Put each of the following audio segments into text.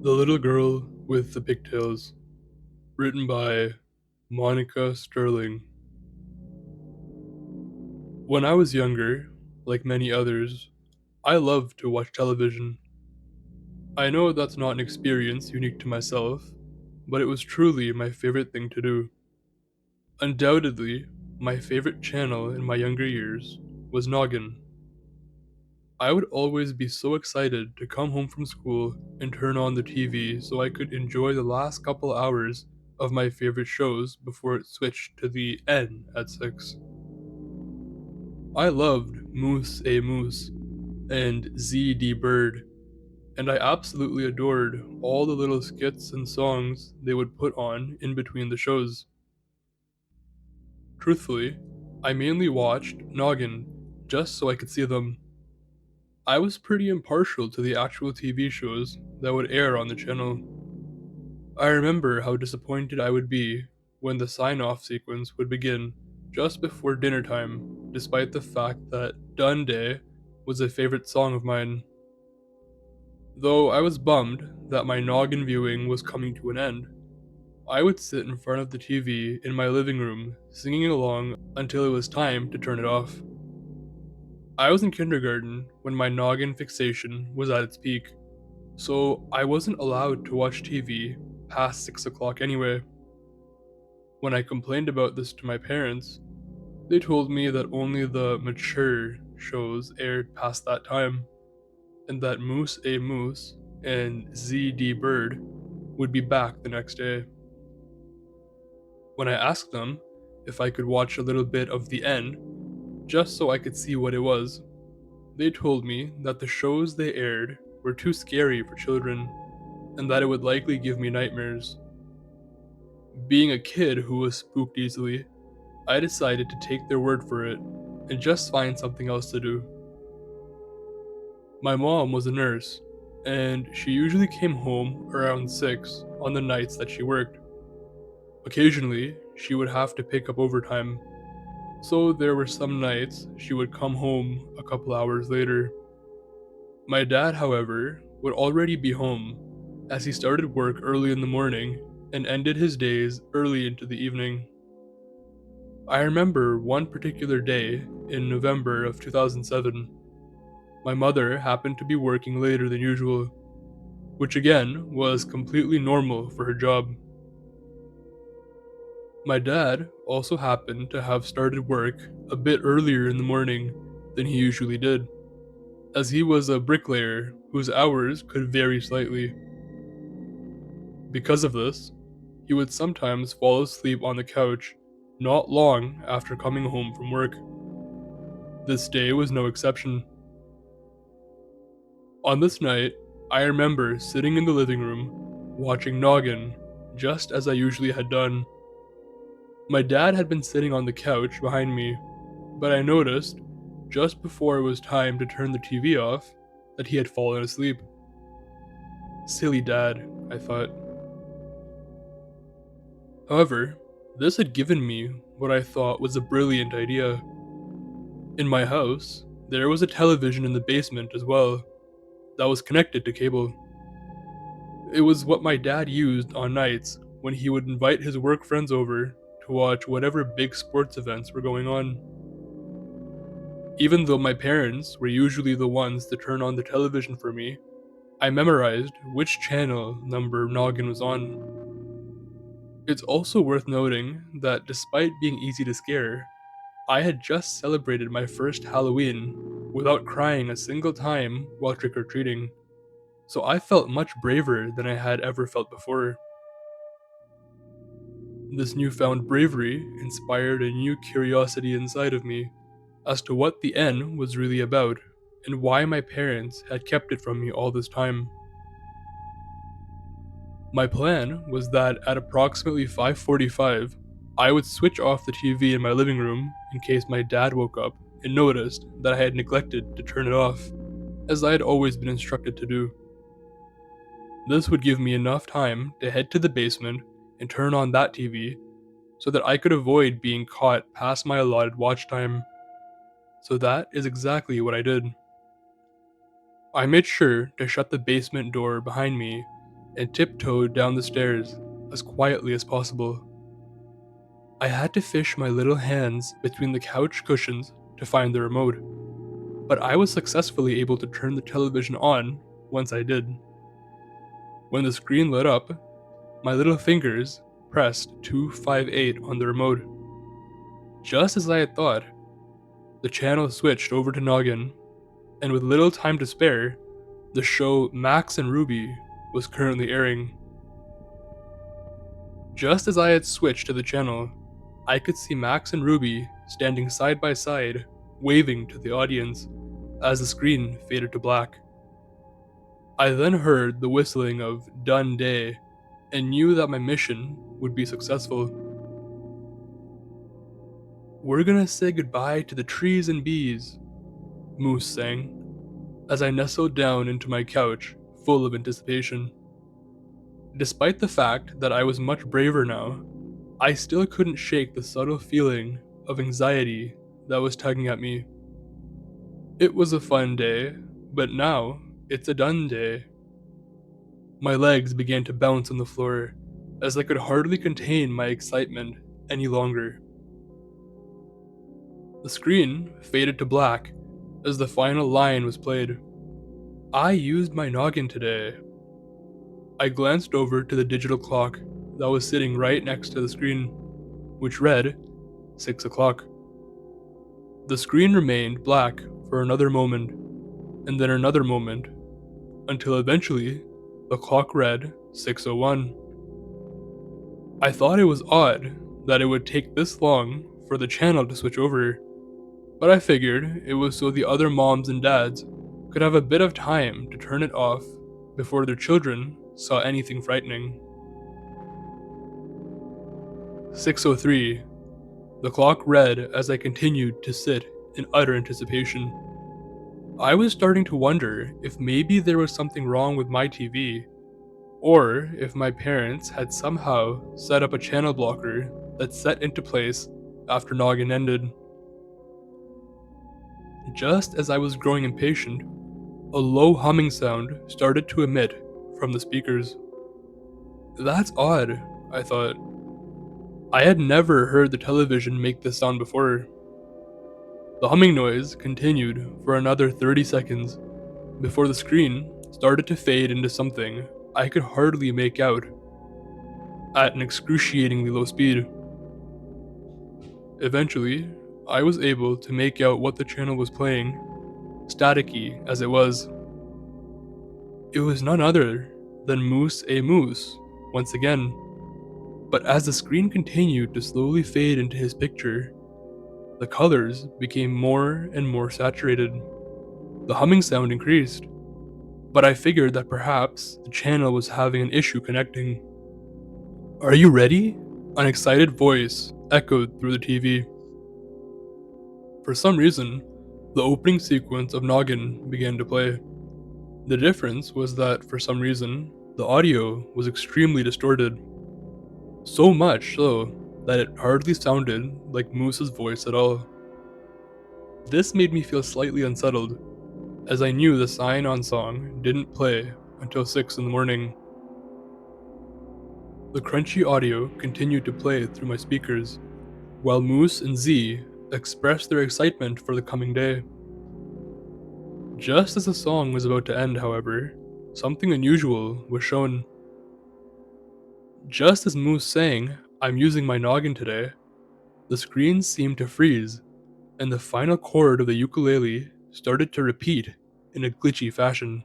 The Little Girl with the Pigtails, written by Monika Sterling. When I was younger, like many others, I loved to watch television. I know that's not an experience unique to myself, but it was truly my favorite thing to do. Undoubtedly, my favorite channel in my younger years was Noggin. I would always be so excited to come home from school and turn on the TV so I could enjoy the last couple hours of my favorite shows before it switched to the N at 6. I loved Moose A Moose and ZD Bird, and I absolutely adored all the little skits and songs they would put on in between the shows. Truthfully, I mainly watched Noggin just so I could see them. I was pretty impartial to the actual TV shows that would air on the channel. I remember how disappointed I would be when the sign off sequence would begin just before dinner time, despite the fact that Done Day was a favorite song of mine. Though I was bummed that my noggin viewing was coming to an end, I would sit in front of the TV in my living room singing along until it was time to turn it off. I was in kindergarten when my noggin fixation was at its peak, so I wasn't allowed to watch TV past 6 o'clock anyway. When I complained about this to my parents, they told me that only the mature shows aired past that time, and that Moose A Moose and ZD Bird would be back the next day. When I asked them if I could watch a little bit of the end, just so I could see what it was, they told me that the shows they aired were too scary for children, and that it would likely give me nightmares. Being a kid who was spooked easily, I decided to take their word for it and just find something else to do. My mom was a nurse, and she usually came home around 6 on the nights that she worked. Occasionally, she would have to pick up overtime, so there were some nights she would come home a couple hours later. My dad, however, would already be home, as he started work early in the morning and ended his days early into the evening. I remember one particular day in November of 2007. My mother happened to be working later than usual, which again was completely normal for her job. My dad also happened to have started work a bit earlier in the morning than he usually did, as he was a bricklayer whose hours could vary slightly. Because of this, he would sometimes fall asleep on the couch not long after coming home from work. This day was no exception. On this night, I remember sitting in the living room, watching Noggin, just as I usually had done. My dad had been sitting on the couch behind me, but I noticed, just before it was time to turn the TV off, that he had fallen asleep. Silly dad, I thought. However, this had given me what I thought was a brilliant idea. In my house, there was a television in the basement as well, that was connected to cable. It was what my dad used on nights when he would invite his work friends over to watch whatever big sports events were going on. Even though my parents were usually the ones to turn on the television for me, I memorized which channel number Noggin was on. It's also worth noting that despite being easy to scare, I had just celebrated my first Halloween without crying a single time while trick or treating, so I felt much braver than I had ever felt before. This newfound bravery inspired a new curiosity inside of me as to what the N was really about and why my parents had kept it from me all this time. My plan was that at approximately 5:45, I would switch off the TV in my living room in case my dad woke up and noticed that I had neglected to turn it off, as I had always been instructed to do. This would give me enough time to head to the basement and turn on that TV so that I could avoid being caught past my allotted watch time. So that is exactly what I did. I made sure to shut the basement door behind me and tiptoed down the stairs as quietly as possible. I had to fish my little hands between the couch cushions to find the remote, but I was successfully able to turn the television on once I did. When the screen lit up, my little fingers pressed 258 on the remote. Just as I had thought, the channel switched over to Noggin, and with little time to spare, the show Max and Ruby was currently airing. Just as I had switched to the channel, I could see Max and Ruby standing side by side, waving to the audience as the screen faded to black. I then heard the whistling of Done Day and knew that my mission would be successful. "We're gonna say goodbye to the trees and bees," Moose sang, as I nestled down into my couch, full of anticipation. Despite the fact that I was much braver now, I still couldn't shake the subtle feeling of anxiety that was tugging at me. It was a fun day, but now it's a done day. My legs began to bounce on the floor, as I could hardly contain my excitement any longer. The screen faded to black as the final line was played. "I used my noggin today." I glanced over to the digital clock that was sitting right next to the screen, which read 6 o'clock. The screen remained black for another moment, and then another moment, until eventually the clock read 6:01. I thought it was odd that it would take this long for the channel to switch over, but I figured it was so the other moms and dads could have a bit of time to turn it off before their children saw anything frightening. 6:03. The clock read as I continued to sit in utter anticipation. I was starting to wonder if maybe there was something wrong with my TV, or if my parents had somehow set up a channel blocker that set into place after Noggin ended. Just as I was growing impatient, a low humming sound started to emit from the speakers. "That's odd," I thought. I had never heard the television make this sound before. The humming noise continued for another 30 seconds before the screen started to fade into something I could hardly make out at an excruciatingly low speed. Eventually, I was able to make out what the channel was playing, staticky as it was. It was none other than Moose A. Moose, once again. But as the screen continued to slowly fade into his picture, the colors became more and more saturated. The humming sound increased, but I figured that perhaps the channel was having an issue connecting. "Are you ready?" An excited voice echoed through the TV. For some reason, the opening sequence of Noggin began to play. The difference was that, for some reason, the audio was extremely distorted. So much so that it hardly sounded like Moose's voice at all. This made me feel slightly unsettled, as I knew the Sign On song didn't play until 6 in the morning. The crunchy audio continued to play through my speakers, while Moose and Z expressed their excitement for the coming day. Just as the song was about to end, however, something unusual was shown. Just as Moose sang, "I'm using my noggin today," the screen seemed to freeze, and the final chord of the ukulele started to repeat in a glitchy fashion.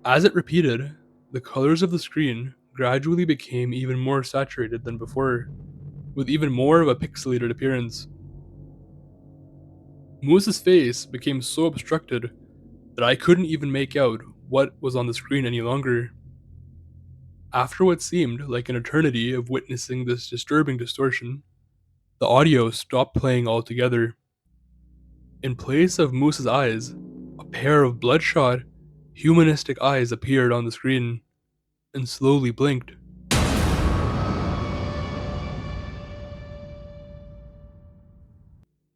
As it repeated, the colors of the screen gradually became even more saturated than before, with even more of a pixelated appearance. Moose's face became so obstructed that I couldn't even make out what was on the screen any longer. After what seemed like an eternity of witnessing this disturbing distortion, the audio stopped playing altogether. In place of Moose's eyes, a pair of bloodshot, humanistic eyes appeared on the screen and slowly blinked.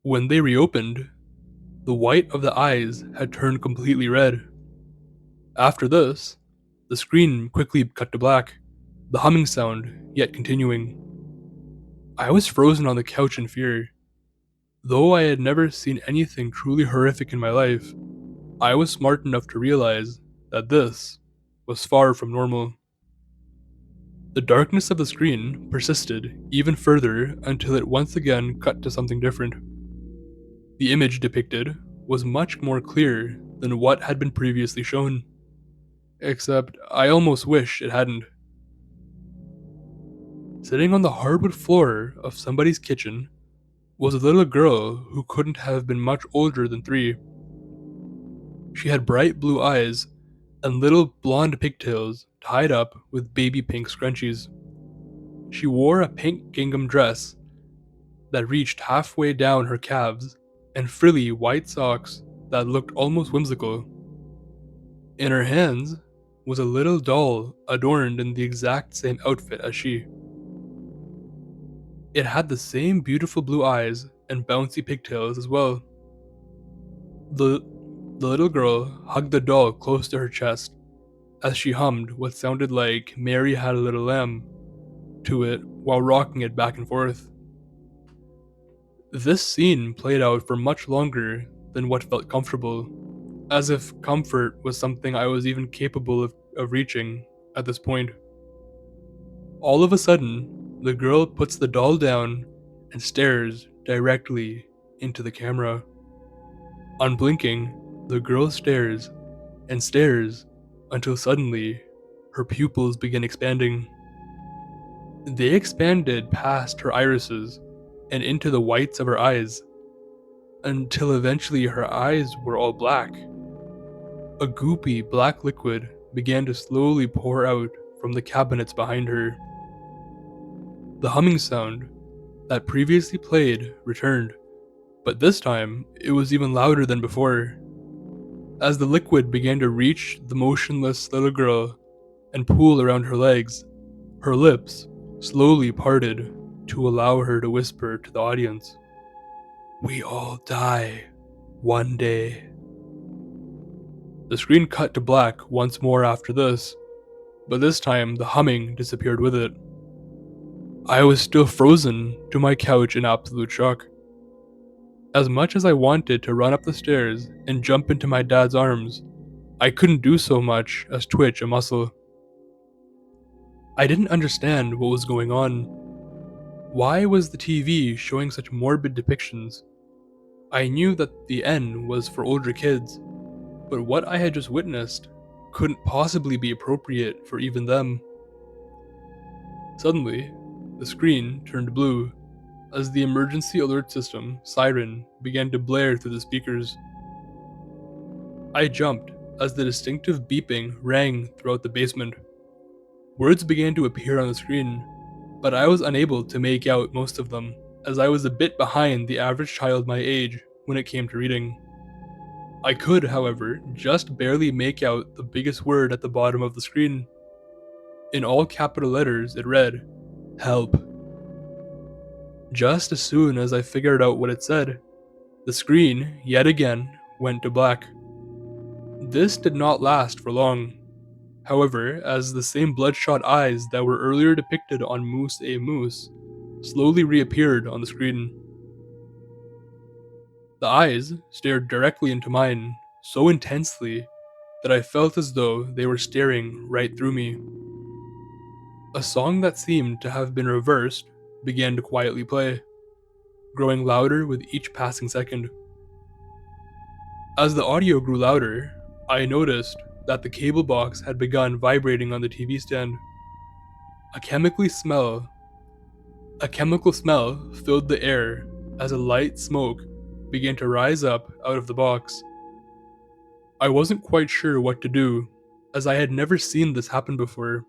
When they reopened, the white of the eyes had turned completely red. After this, The screen quickly cut to black, the humming sound yet continuing. I was frozen on the couch in fear. Though I had never seen anything truly horrific in my life, I was smart enough to realize that this was far from normal. The darkness of the screen persisted even further until it once again cut to something different. The image depicted was much more clear than what had been previously shown, except I almost wish it hadn't. Sitting on the hardwood floor of somebody's kitchen was a little girl who couldn't have been much older than 3. She had bright blue eyes and little blonde pigtails tied up with baby pink scrunchies. She wore a pink gingham dress that reached halfway down her calves and frilly white socks that looked almost whimsical. In her hands was a little doll adorned in the exact same outfit as she. It had the same beautiful blue eyes and bouncy pigtails as well. The little girl hugged the doll close to her chest as she hummed what sounded like Mary Had a Little Lamb to it while rocking it back and forth. This scene played out for much longer than what felt comfortable, as if comfort was something I was even capable of reaching at this point. All of a sudden, the girl puts the doll down and stares directly into the camera. Unblinking, the girl stares and stares until suddenly her pupils begin expanding. They expanded past her irises and into the whites of her eyes, until eventually her eyes were all black. A goopy black liquid began to slowly pour out from the cabinets behind her. The humming sound that previously played returned, but this time it was even louder than before. As the liquid began to reach the motionless little girl and pool around her legs, her lips slowly parted to allow her to whisper to the audience, "We all die one day." The screen cut to black once more after this, but this time the humming disappeared with it. I was still frozen to my couch in absolute shock. As much as I wanted to run up the stairs and jump into my dad's arms, I couldn't do so much as twitch a muscle. I didn't understand what was going on. Why was the TV showing such morbid depictions? I knew that the N was for older kids, but what I had just witnessed couldn't possibly be appropriate for even them. Suddenly, the screen turned blue as the emergency alert system siren began to blare through the speakers. I jumped as the distinctive beeping rang throughout the basement. Words began to appear on the screen, but I was unable to make out most of them, as I was a bit behind the average child my age when it came to reading. I could, however, just barely make out the biggest word at the bottom of the screen. In all capital letters, it read, "Help." Just as soon as I figured out what it said, the screen, yet again, went to black. This did not last for long. However, as the same bloodshot eyes that were earlier depicted on Moose A. Moose slowly reappeared on the screen. The eyes stared directly into mine so intensely that I felt as though they were staring right through me. A song that seemed to have been reversed began to quietly play, growing louder with each passing second. As the audio grew louder, I noticed that the cable box had begun vibrating on the TV stand. A chemical smell filled the air as a light smoke began to rise up out of the box. I wasn't quite sure what to do, as I had never seen this happen before.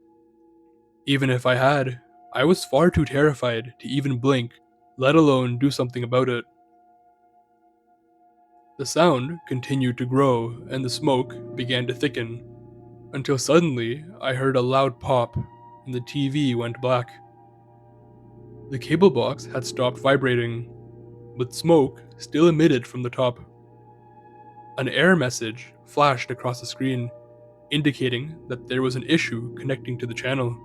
Even if I had, I was far too terrified to even blink, let alone do something about it. The sound continued to grow and the smoke began to thicken, until suddenly I heard a loud pop and the TV went black. The cable box had stopped vibrating, but smoke still emitted from the top. An error message flashed across the screen, indicating that there was an issue connecting to the channel.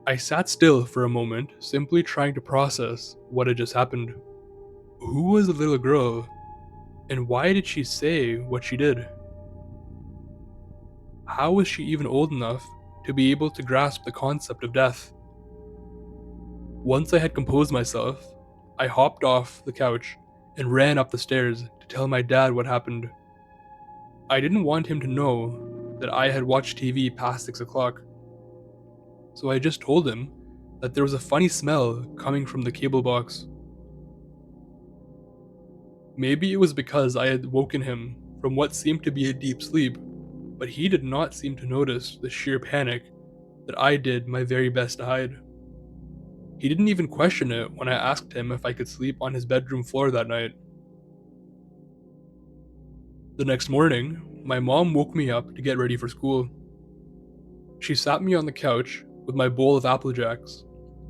I sat still for a moment, simply trying to process what had just happened. Who was the little girl, and why did she say what she did? How was she even old enough to be able to grasp the concept of death? Once I had composed myself, I hopped off the couch and ran up the stairs to tell my dad what happened. I didn't want him to know that I had watched TV past 6 o'clock, so I just told him that there was a funny smell coming from the cable box. Maybe it was because I had woken him from what seemed to be a deep sleep, but he did not seem to notice the sheer panic that I did my very best to hide. He didn't even question it when I asked him if I could sleep on his bedroom floor that night. The next morning, my mom woke me up to get ready for school. She sat me on the couch with my bowl of Apple Jacks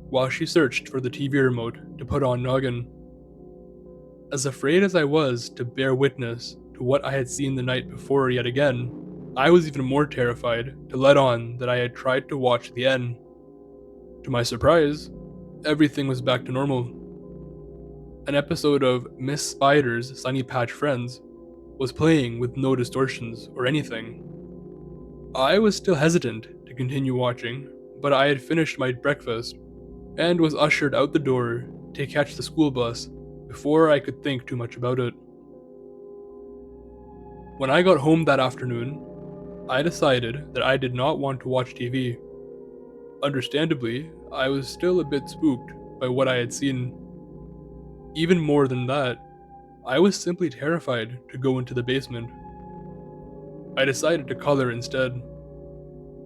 while she searched for the TV remote to put on Noggin. As afraid as I was to bear witness to what I had seen the night before yet again, I was even more terrified to let on that I had tried to watch the end. To my surprise, everything was back to normal. An episode of Miss Spider's Sunny Patch Friends was playing with no distortions or anything. I was still hesitant to continue watching, but I had finished my breakfast and was ushered out the door to catch the school bus before I could think too much about it. When I got home that afternoon, I decided that I did not want to watch TV. Understandably, I was still a bit spooked by what I had seen. Even more than that, I was simply terrified to go into the basement. I decided to color instead.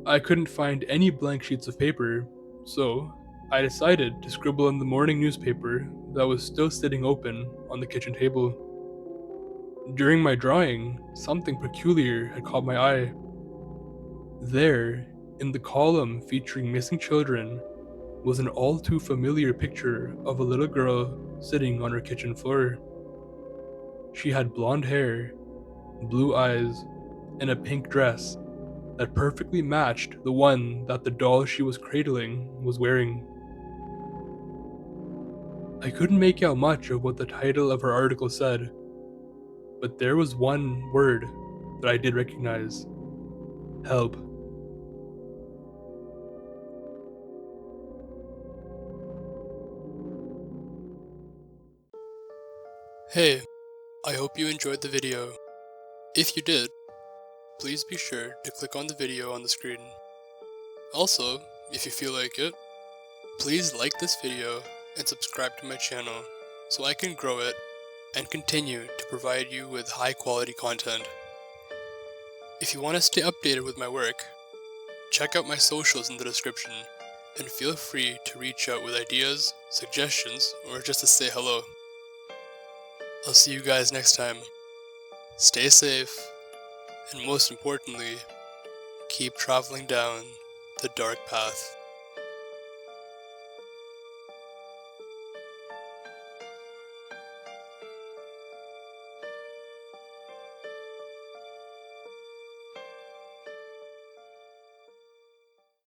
I couldn't find any blank sheets of paper, so I decided to scribble in the morning newspaper that was still sitting open on the kitchen table. During my drawing, something peculiar had caught my eye. There, in the column featuring missing children, was an all too familiar picture of a little girl sitting on her kitchen floor. She had blonde hair, blue eyes, and a pink dress that perfectly matched the one that the doll she was cradling was wearing. I couldn't make out much of what the title of her article said, but there was one word that I did recognize: help. Hey, I hope you enjoyed the video. If you did, please be sure to click on the video on the screen. Also, if you feel like it, please like this video and subscribe to my channel so I can grow it and continue to provide you with high quality content. If you want to stay updated with my work, check out my socials in the description and feel free to reach out with ideas, suggestions, or just to say hello. I'll see you guys next time. Stay safe, and most importantly, keep traveling down the dark path.